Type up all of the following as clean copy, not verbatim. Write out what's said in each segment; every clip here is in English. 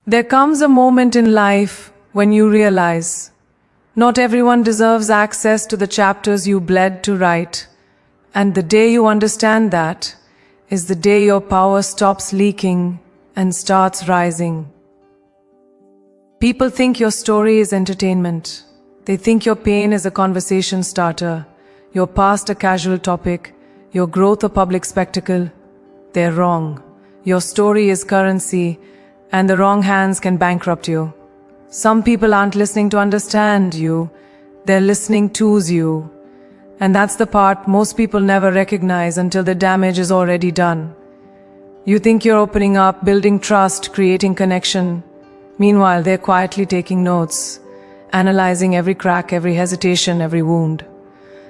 There comes a moment in life when you realize not everyone deserves access to the chapters you bled to write, and the day you understand that is the day your power stops leaking and starts rising. People think your story is entertainment. They think your pain is a conversation starter, your past a casual topic, your growth a public spectacle. They're wrong. Your story is currency, and the wrong hands can bankrupt you. Some people aren't listening to understand you, they're listening to you. And that's the part most people never recognize until the damage is already done. You think you're opening up, building trust, creating connection. Meanwhile, they're quietly taking notes, analyzing every crack, every hesitation, every wound.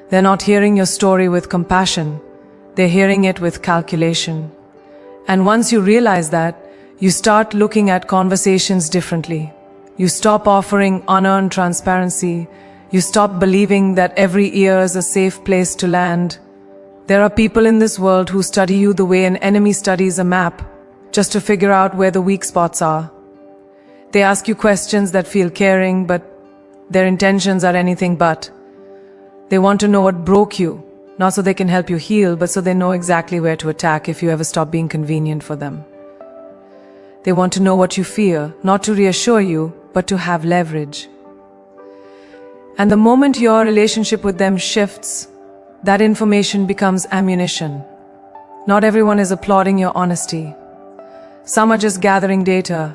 They're not hearing your story with compassion. They're hearing it with calculation. And once you realize that, you start looking at conversations differently. You stop offering unearned transparency. You stop believing that every ear is a safe place to land. There are people in this world who study you the way an enemy studies a map, just to figure out where the weak spots are. They ask you questions that feel caring, but their intentions are anything but. They want to know what broke you, not so they can help you heal, but so they know exactly where to attack if you ever stop being convenient for them. They want to know what you fear, not to reassure you, but to have leverage. And the moment your relationship with them shifts, that information becomes ammunition. Not everyone is applauding your honesty. Some are just gathering data.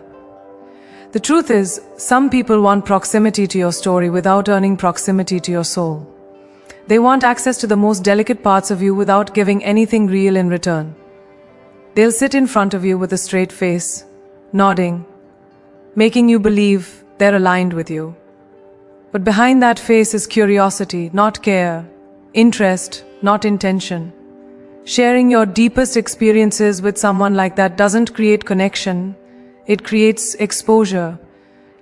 The truth is, some people want proximity to your story without earning proximity to your soul. They want access to the most delicate parts of you without giving anything real in return. They'll sit in front of you with a straight face, nodding, making you believe they're aligned with you. But behind that face is curiosity, not care, interest, not intention. Sharing your deepest experiences with someone like that doesn't create connection, it creates exposure.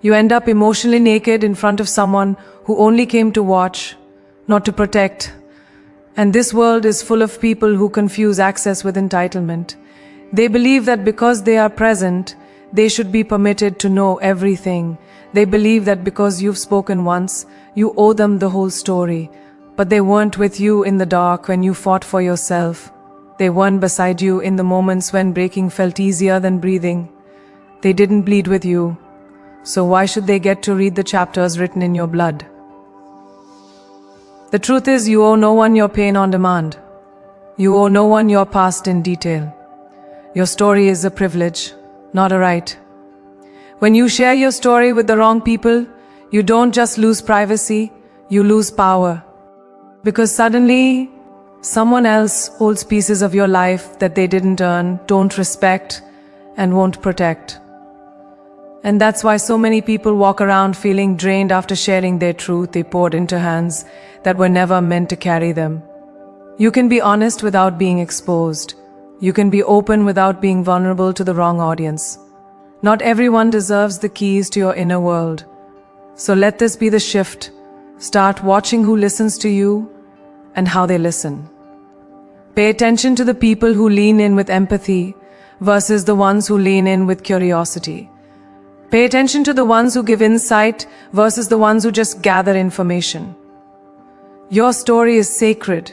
You end up emotionally naked in front of someone who only came to watch, not to protect. And this world is full of people who confuse access with entitlement. They believe that because they are present, they should be permitted to know everything. They believe that because you've spoken once, you owe them the whole story. But they weren't with you in the dark when you fought for yourself. They weren't beside you in the moments when breaking felt easier than breathing. They didn't bleed with you. So why should they get to read the chapters written in your blood? The truth is, you owe no one your pain on demand. You owe no one your past in detail. Your story is a privilege, not a right. When you share your story with the wrong people, you don't just lose privacy, you lose power. Because suddenly, someone else holds pieces of your life that they didn't earn, don't respect, and won't protect. And that's why so many people walk around feeling drained after sharing their truth they poured into hands that were never meant to carry them. You can be honest without being exposed. You can be open without being vulnerable to the wrong audience. Not everyone deserves the keys to your inner world. So let this be the shift. Start watching who listens to you and how they listen. Pay attention to the people who lean in with empathy versus the ones who lean in with curiosity. Pay attention to the ones who give insight versus the ones who just gather information. Your story is sacred,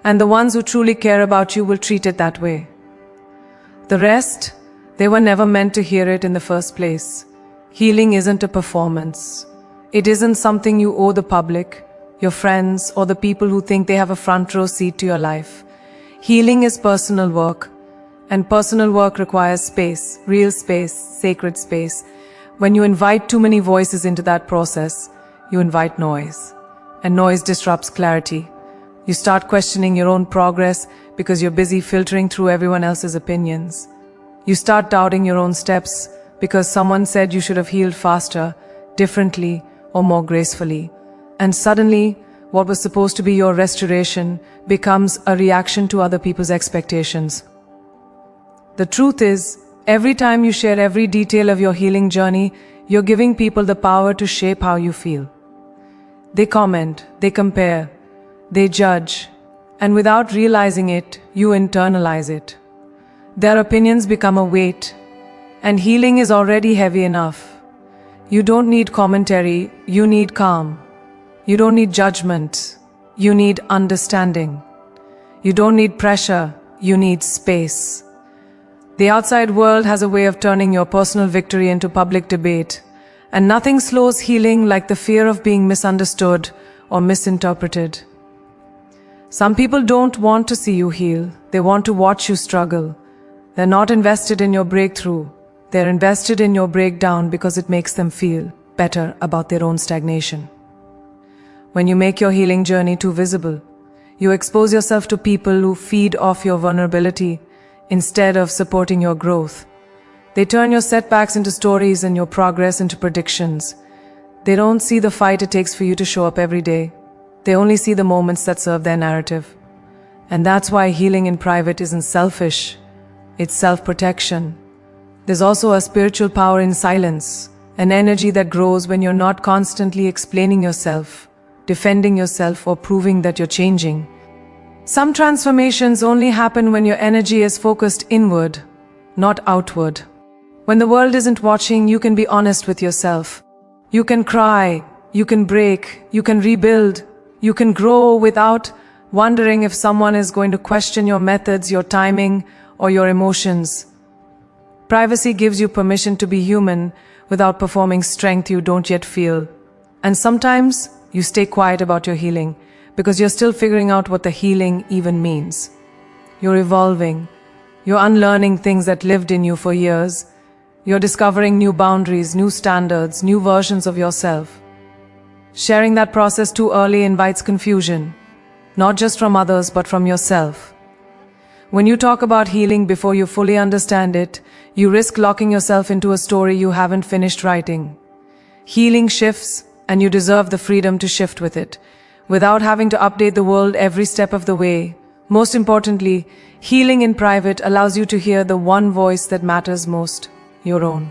and the ones who truly care about you will treat it that way. The rest, they were never meant to hear it in the first place. Healing isn't a performance. It isn't something you owe the public, your friends, or the people who think they have a front row seat to your life. Healing is personal work, and personal work requires space, real space, sacred space. When you invite too many voices into that process, you invite noise, and noise disrupts clarity. You start questioning your own progress because you're busy filtering through everyone else's opinions. You start doubting your own steps because someone said you should have healed faster, differently, or more gracefully. And suddenly, what was supposed to be your restoration becomes a reaction to other people's expectations. The truth is, every time you share every detail of your healing journey, you're giving people the power to shape how you feel. They comment, they compare, they judge, and without realizing it, you internalize it. Their opinions become a weight, And healing is already heavy enough. You don't need commentary, you need calm. You don't need judgment, you need understanding. You don't need pressure, you need space. The outside world has a way of turning your personal victory into public debate, and nothing slows healing like the fear of being misunderstood or misinterpreted. Some people don't want to see you heal, they want to watch you struggle. They're not invested in your breakthrough, they're invested in your breakdown because it makes them feel better about their own stagnation. When you make your healing journey too visible, you expose yourself to people who feed off your vulnerability instead of supporting your growth. They turn your setbacks into stories and your progress into predictions. They don't see the fight it takes for you to show up every day. They only see the moments that serve their narrative. And that's why healing in private isn't selfish, it's self-protection. There's also a spiritual power in silence, an energy that grows when you're not constantly explaining yourself, defending yourself, or proving that you're changing. Some transformations only happen when your energy is focused inward, not outward. When the world isn't watching, you can be honest with yourself. You can cry, you can break, you can rebuild, you can grow without wondering if someone is going to question your methods, your timing, or your emotions. Privacy gives you permission to be human without performing strength you don't yet feel. And sometimes you stay quiet about your healing because you're still figuring out what the healing even means. You're evolving. You're unlearning things that lived in you for years. You're discovering new boundaries, new standards, new versions of yourself. Sharing that process too early invites confusion, not just from others but from yourself. When you talk about healing before you fully understand it, you risk locking yourself into a story you haven't finished writing. Healing shifts, and you deserve the freedom to shift with it, without having to update the world every step of the way. Most importantly, healing in private allows you to hear the one voice that matters most, your own.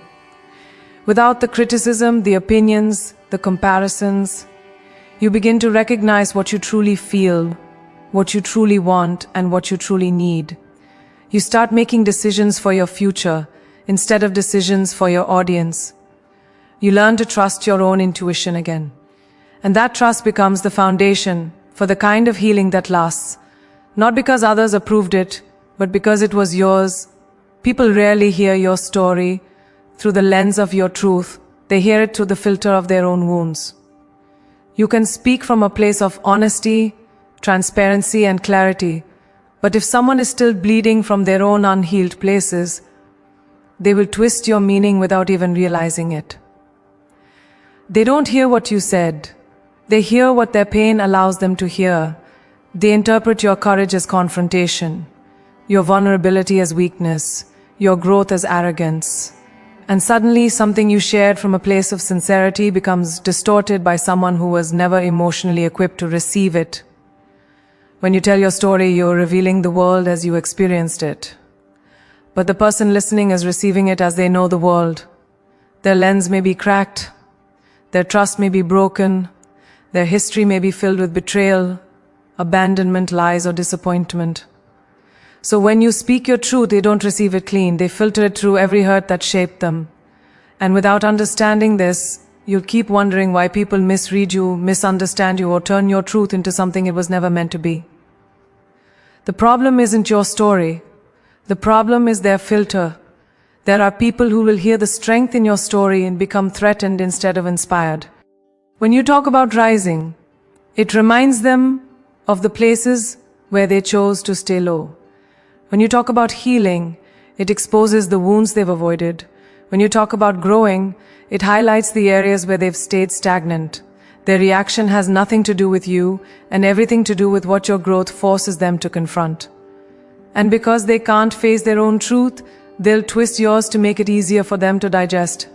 Without the criticism, the opinions, the comparisons, you begin to recognize what you truly feel, what you truly want, and what you truly need. You start making decisions for your future instead of decisions for your audience. You learn to trust your own intuition again. And that trust becomes the foundation for the kind of healing that lasts, not because others approved it, but because it was yours. People rarely hear your story through the lens of your truth. They hear it through the filter of their own wounds. You can speak from a place of honesty, transparency, and clarity, but if someone is still bleeding from their own unhealed places, they will twist your meaning without even realizing it. They don't hear what you said. They hear what their pain allows them to hear. They interpret your courage as confrontation, your vulnerability as weakness, your growth as arrogance. And suddenly, something you shared from a place of sincerity becomes distorted by someone who was never emotionally equipped to receive it. When you tell your story, you're revealing the world as you experienced it. But the person listening is receiving it as they know the world. Their lens may be cracked, their trust may be broken, their history may be filled with betrayal, abandonment, lies, or disappointment. So when you speak your truth, they don't receive it clean. They filter it through every hurt that shaped them. And without understanding this, you'll keep wondering why people misread you, misunderstand you, or turn your truth into something it was never meant to be. The problem isn't your story. The problem is their filter. There are people who will hear the strength in your story and become threatened instead of inspired. When you talk about rising, it reminds them of the places where they chose to stay low. When you talk about healing, it exposes the wounds they've avoided. When you talk about growing, it highlights the areas where they've stayed stagnant. Their reaction has nothing to do with you and everything to do with what your growth forces them to confront. And because they can't face their own truth, they'll twist yours to make it easier for them to digest.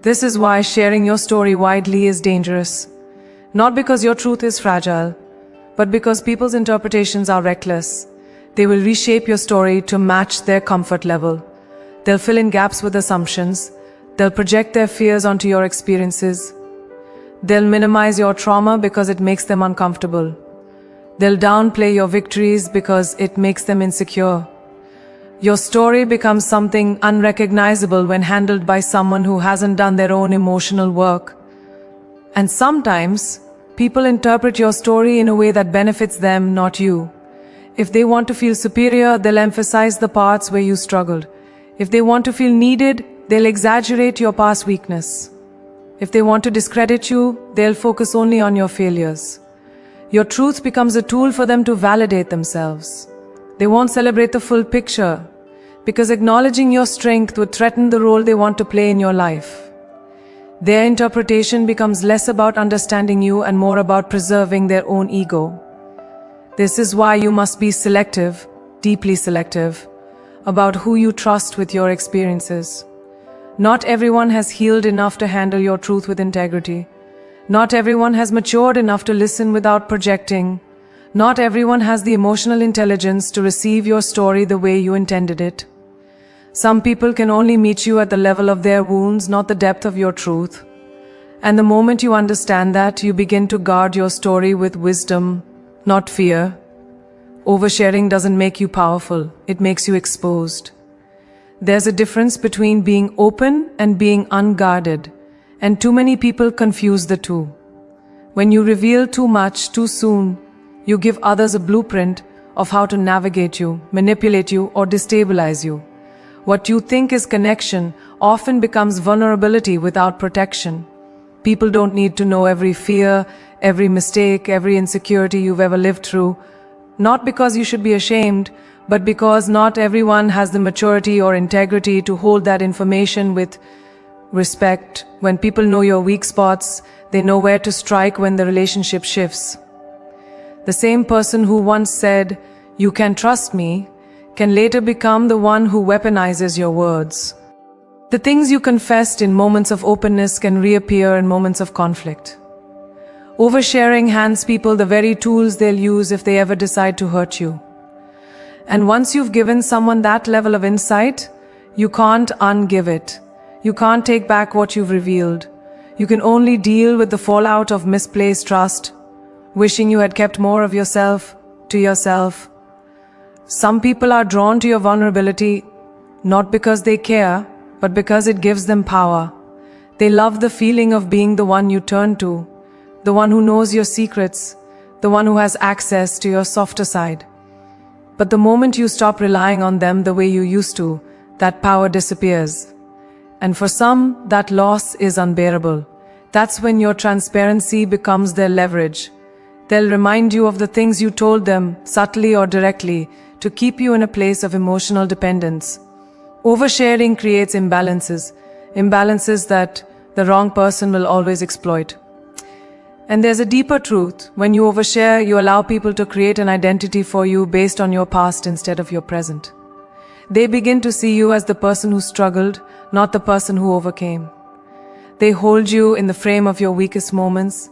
This is why sharing your story widely is dangerous. Not because your truth is fragile, but because people's interpretations are reckless. They will reshape your story to match their comfort level. They'll fill in gaps with assumptions. They'll project their fears onto your experiences. They'll minimize your trauma because it makes them uncomfortable. They'll downplay your victories because it makes them insecure. Your story becomes something unrecognizable when handled by someone who hasn't done their own emotional work. And sometimes, people interpret your story in a way that benefits them, not you. If they want to feel superior, they'll emphasize the parts where you struggled. If they want to feel needed, they'll exaggerate your past weakness. If they want to discredit you, they'll focus only on your failures. Your truth becomes a tool for them to validate themselves. They won't celebrate the full picture, because acknowledging your strength would threaten the role they want to play in your life. Their interpretation becomes less about understanding you and more about preserving their own ego. This is why you must be selective, deeply selective, about who you trust with your experiences. Not everyone has healed enough to handle your truth with integrity. Not everyone has matured enough to listen without projecting. Not everyone has the emotional intelligence to receive your story the way you intended it. Some people can only meet you at the level of their wounds, not the depth of your truth. And the moment you understand that, you begin to guard your story with wisdom, not fear. Oversharing doesn't make you powerful, it makes you exposed. There's a difference between being open and being unguarded, and too many people confuse the two. When you reveal too much too soon, you give others a blueprint of how to navigate you, manipulate you, or destabilize you. What you think is connection often becomes vulnerability without protection. People don't need to know every fear, every mistake, every insecurity you've ever lived through, not because you should be ashamed, but because not everyone has the maturity or integrity to hold that information with respect. When people know your weak spots, they know where to strike when the relationship shifts. The same person who once said, "You can trust me," can later become the one who weaponizes your words. The things you confessed in moments of openness can reappear in moments of conflict. Oversharing hands people the very tools they'll use if they ever decide to hurt you. And once you've given someone that level of insight, you can't ungive it. You can't take back what you've revealed. You can only deal with the fallout of misplaced trust, wishing you had kept more of yourself to yourself. Some people are drawn to your vulnerability, not because they care, but because it gives them power. They love the feeling of being the one you turn to, the one who knows your secrets, the one who has access to your softer side. But the moment you stop relying on them the way you used to, that power disappears. And for some, that loss is unbearable. That's when your transparency becomes their leverage. They'll remind you of the things you told them, subtly or directly, to keep you in a place of emotional dependence. Oversharing creates imbalances that the wrong person will always exploit. And there's a deeper truth. When you overshare, you allow people to create an identity for you based on your past instead of your present. They begin to see you as the person who struggled, not the person who overcame. They hold you in the frame of your weakest moments,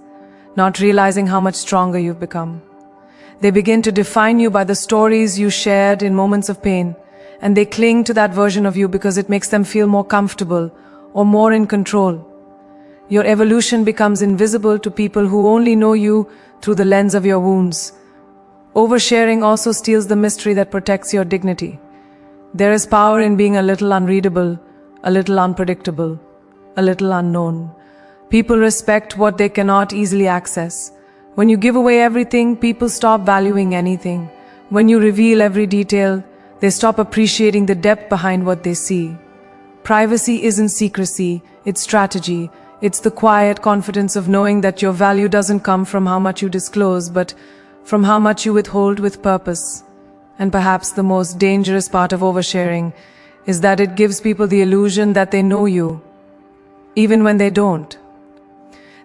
not realizing how much stronger you've become. They begin to define you by the stories you shared in moments of pain, and they cling to that version of you because it makes them feel more comfortable or more in control. Your evolution becomes invisible to people who only know you through the lens of your wounds. Oversharing also steals the mystery that protects your dignity. There is power in being a little unreadable, a little unpredictable, a little unknown. People respect what they cannot easily access. When you give away everything, people stop valuing anything. When you reveal every detail, they stop appreciating the depth behind what they see. Privacy isn't secrecy, it's strategy. It's the quiet confidence of knowing that your value doesn't come from how much you disclose, but from how much you withhold with purpose. And perhaps the most dangerous part of oversharing is that it gives people the illusion that they know you, even when they don't.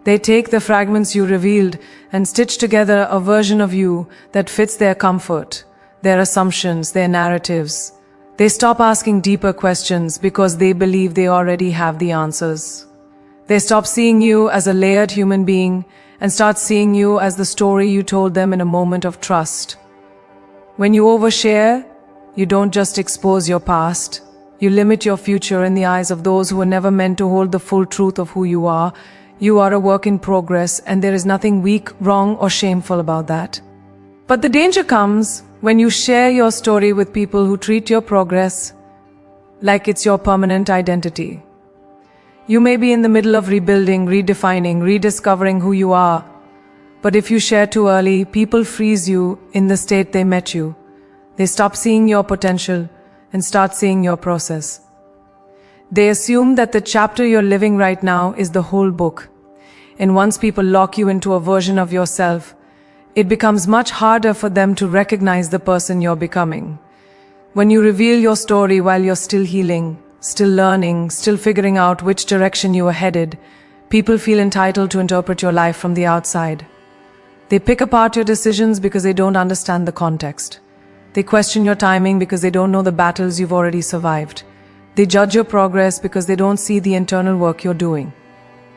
They take the fragments you revealed and stitch together a version of you that fits their comfort, their assumptions, their narratives. They stop asking deeper questions because they believe they already have the answers. They stop seeing you as a layered human being and start seeing you as the story you told them in a moment of trust. When you overshare, you don't just expose your past, you limit your future in the eyes of those who were never meant to hold the full truth of who you are. You are a work in progress, and there is nothing weak, wrong, or shameful about that. But the danger comes When you share your story with people who treat your progress like it's your permanent identity. You may be in the middle of rebuilding, redefining, rediscovering who you are, but if you share too early, people freeze you in the state they met you. They stop seeing your potential and start seeing your process. They assume that the chapter you're living right now is the whole book. And once people lock you into a version of yourself, it becomes much harder for them to recognize the person you're becoming. When you reveal your story while you're still healing, still learning, still figuring out which direction you are headed, people feel entitled to interpret your life from the outside. They pick apart your decisions because they don't understand the context. They question your timing because they don't know the battles you've already survived. They judge your progress because they don't see the internal work you're doing.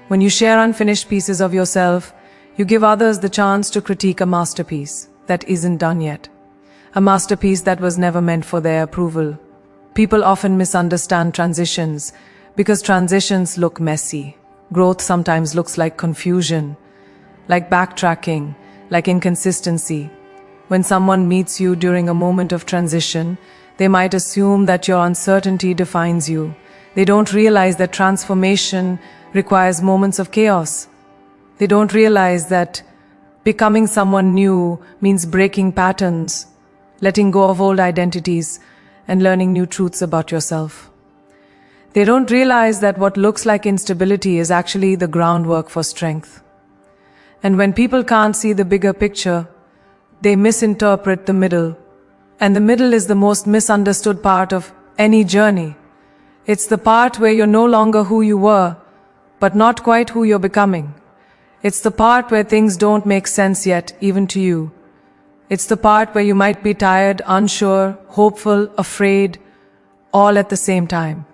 When you share unfinished pieces of yourself, you give others the chance to critique a masterpiece that isn't done yet. A masterpiece that was never meant for their approval. People often misunderstand transitions because transitions look messy. Growth sometimes looks like confusion, like backtracking, like inconsistency. When someone meets you during a moment of transition, they might assume that your uncertainty defines you. They don't realize that transformation requires moments of chaos. They don't realize that becoming someone new means breaking patterns, letting go of old identities, and learning new truths about yourself. They don't realize that what looks like instability is actually the groundwork for strength. And when people can't see the bigger picture, they misinterpret the middle. And the middle is the most misunderstood part of any journey. It's the part where you're no longer who you were, but not quite who you're becoming. It's the part where things don't make sense yet, even to you. It's the part where you might be tired, unsure, hopeful, afraid, all at the same time.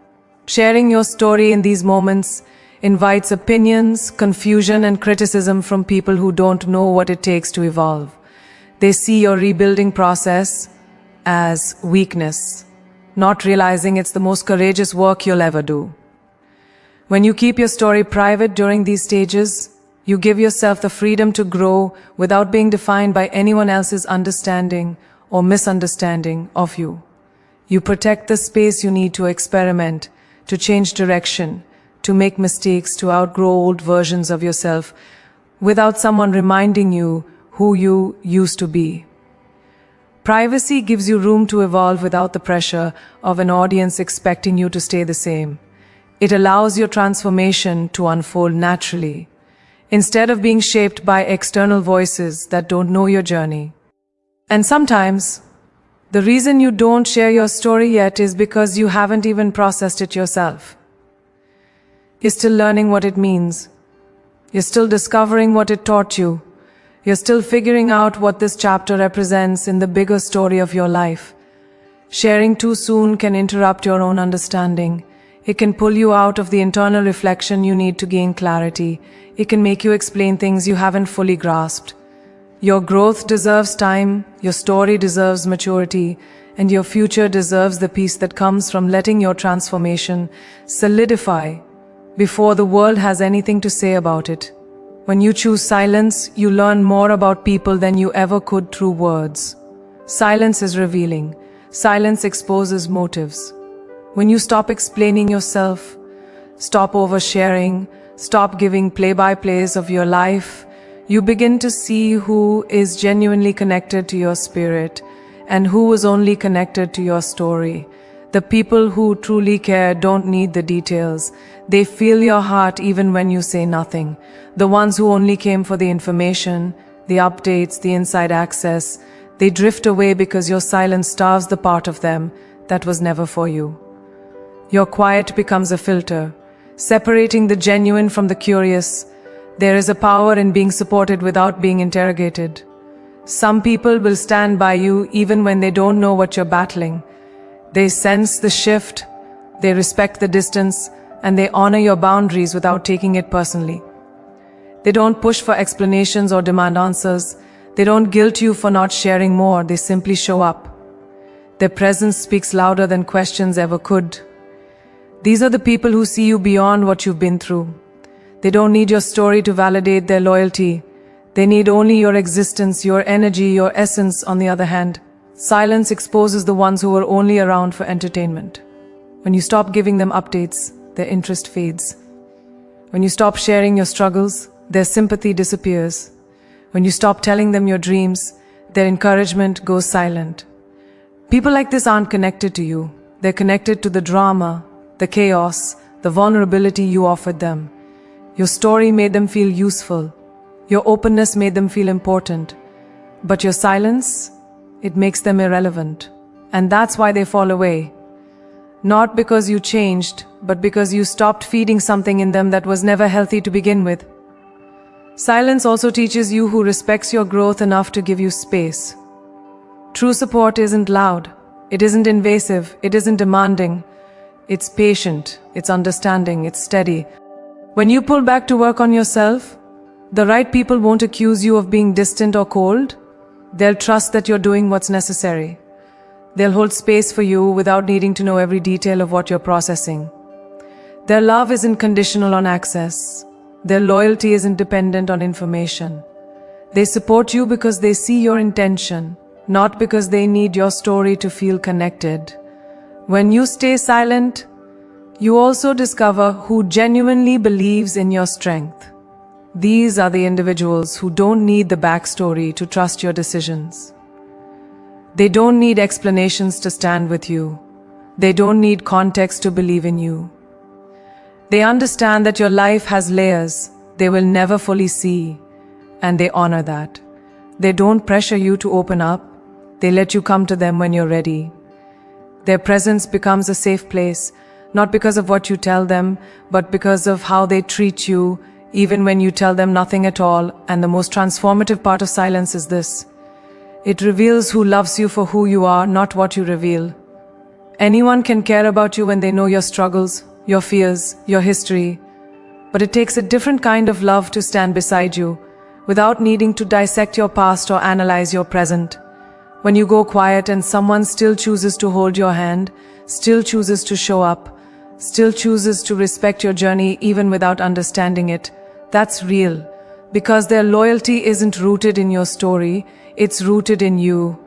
Sharing your story in these moments invites opinions, confusion, and criticism from people who don't know what it takes to evolve. They see your rebuilding process as weakness, not realizing it's the most courageous work you'll ever do. When you keep your story private during these stages, you give yourself the freedom to grow without being defined by anyone else's understanding or misunderstanding of you. You protect the space you need to experiment, to change direction, to make mistakes, to outgrow old versions of yourself without someone reminding you who you used to be. Privacy gives you room to evolve without the pressure of an audience expecting you to stay the same. It allows your transformation to unfold naturally, instead of being shaped by external voices that don't know your journey. And sometimes, the reason you don't share your story yet is because you haven't even processed it yourself. You're still learning what it means. You're still discovering what it taught you. You're still figuring out what this chapter represents in the bigger story of your life. Sharing too soon can interrupt your own understanding. It can pull you out of the internal reflection you need to gain clarity. It can make you explain things you haven't fully grasped. Your growth deserves time, your story deserves maturity, and your future deserves the peace that comes from letting your transformation solidify before the world has anything to say about it. When you choose silence, you learn more about people than you ever could through words. Silence is revealing. Silence exposes motives. When you stop explaining yourself, stop oversharing, stop giving play-by-plays of your life, you begin to see who is genuinely connected to your spirit and who is only connected to your story. The people who truly care don't need the details. They feel your heart even when you say nothing. The ones who only came for the information, the updates, the inside access, they drift away because your silence starves the part of them that was never for you. Your quiet becomes a filter, separating the genuine from the curious. There is a power in being supported without being interrogated. Some people will stand by you even when they don't know what you're battling. They sense the shift, they respect the distance, and they honor your boundaries without taking it personally. They don't push for explanations or demand answers. They don't guilt you for not sharing more, they simply show up. Their presence speaks louder than questions ever could. These are the people who see you beyond what you've been through. They don't need your story to validate their loyalty. They need only your existence, your energy, your essence, on the other hand. Silence exposes the ones who are only around for entertainment. When you stop giving them updates, their interest fades. When you stop sharing your struggles, their sympathy disappears. When you stop telling them your dreams, their encouragement goes silent. People like this aren't connected to you. They're connected to the drama, the chaos, the vulnerability you offered them. Your story made them feel useful. Your openness made them feel important. But your silence, it makes them irrelevant. And that's why they fall away. Not because you changed, but because you stopped feeding something in them that was never healthy to begin with. Silence also teaches you who respects your growth enough to give you space. True support isn't loud. It isn't invasive. It isn't demanding. It's patient. It's understanding. It's steady. When you pull back to work on yourself, the right people won't accuse you of being distant or cold. They'll trust that you're doing what's necessary. They'll hold space for you without needing to know every detail of what you're processing. Their love isn't conditional on access. Their loyalty isn't dependent on information. They support you because they see your intention, not because they need your story to feel connected. When you stay silent, you also discover who genuinely believes in your strength. These are the individuals who don't need the backstory to trust your decisions. They don't need explanations to stand with you. They don't need context to believe in you. They understand that your life has layers they will never fully see, and they honor that. They don't pressure you to open up. They let you come to them when you're ready. Their presence becomes a safe place, not because of what you tell them, but because of how they treat you, even when you tell them nothing at all. And the most transformative part of silence is this: it reveals who loves you for who you are, not what you reveal. Anyone can care about you when they know your struggles, your fears, your history. But it takes a different kind of love to stand beside you, without needing to dissect your past or analyze your present. When you go quiet and someone still chooses to hold your hand, still chooses to show up, still chooses to respect your journey even without understanding it, that's real. Because their loyalty isn't rooted in your story, it's rooted in you.